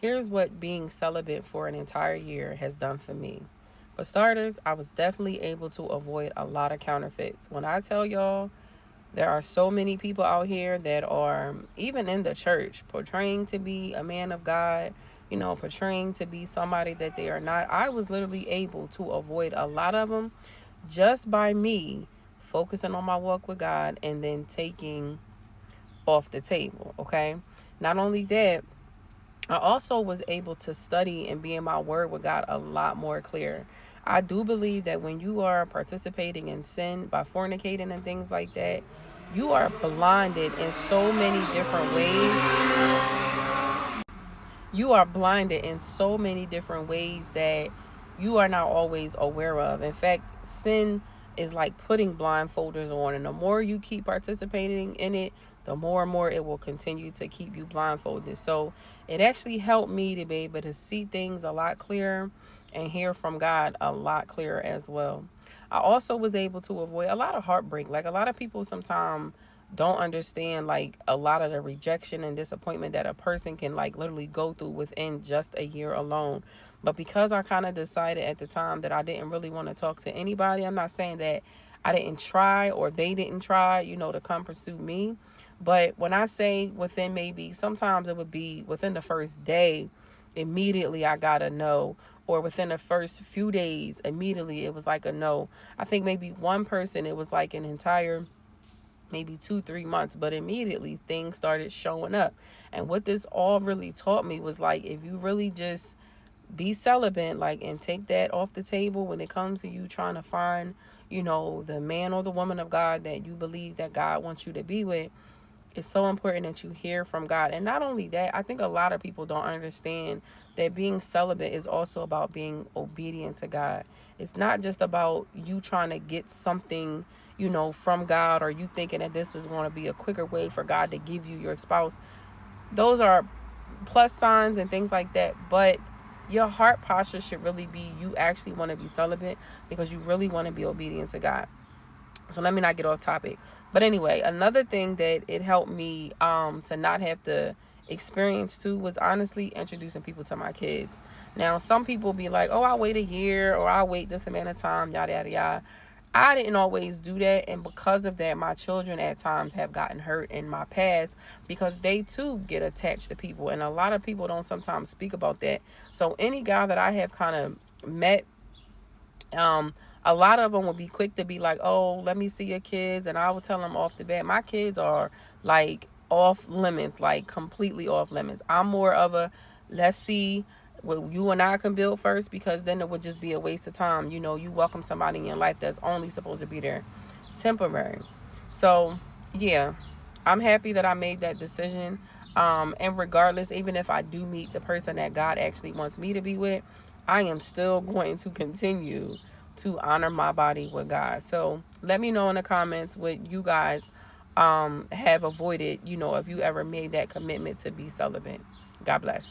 here's what being celibate for an entire year has done for me. For starters, I was definitely able to avoid a lot of counterfeits. When I tell y'all, there are so many people out here that are, even in the church, portraying to be a man of God, portraying to be somebody that they are not. I was literally able to avoid a lot of them just by me focusing on my walk with God and then taking off the table, okay? Not only that, I also was able to study and be in my word with God a lot more clear. I do believe that when you are participating in sin by fornicating and things like that, you are blinded in so many different ways. You are blinded in so many different ways that you are not always aware of. In fact, sin is like putting blindfolders on, and the more you keep participating in it, the more and more it will continue to keep you blindfolded. So it actually helped me to be able to see things a lot clearer and hear from God a lot clearer as well. I also was able to avoid a lot of heartbreak. Like, a lot of people sometimes don't understand like a lot of the rejection and disappointment that a person can like literally go through within just a year alone. But because I kind of decided at the time that I didn't really want to talk to anybody, I'm not saying that I didn't try or they didn't try, to come pursue me. But when I say within, maybe sometimes it would be within the first day, immediately I got a no, or within the first few days, immediately it was like a no. I think maybe one person, it was like an entire maybe 2-3 months, but immediately things started showing up. And what this all really taught me was like, if you really just be celibate, like, and take that off the table when it comes to you trying to find, the man or the woman of God that you believe that God wants you to be with, it's so important that you hear from God. And not only that, I think a lot of people don't understand that being celibate is also about being obedient to God. It's not just about you trying to get something, from God, or you thinking that this is going to be a quicker way for God to give you your spouse. Those are plus signs and things like that. But your heart posture should really be, you actually want to be celibate because you really want to be obedient to God. So let me not get off topic. But anyway, another thing that it helped me to not have to experience too was honestly introducing people to my kids. Now, some people be like, oh, I'll wait a year, or I'll wait this amount of time, yada, yada, yada. I didn't always do that. And because of that, my children at times have gotten hurt in my past because they too get attached to people. And a lot of people don't sometimes speak about that. So any guy that I have kind of met, a lot of them will be quick to be like, oh, let me see your kids. And I will tell them off the bat, my kids are like off limits, like completely off limits. I'm more of a, let's see what you and I can build first, because then it would just be a waste of time. You welcome somebody in your life that's only supposed to be there temporary. So yeah, I'm happy that I made that decision. And regardless, even if I do meet the person that God actually wants me to be with, I am still going to continue to honor my body with God. So let me know in the comments what you guys have avoided, if you ever made that commitment to be celibate. God bless.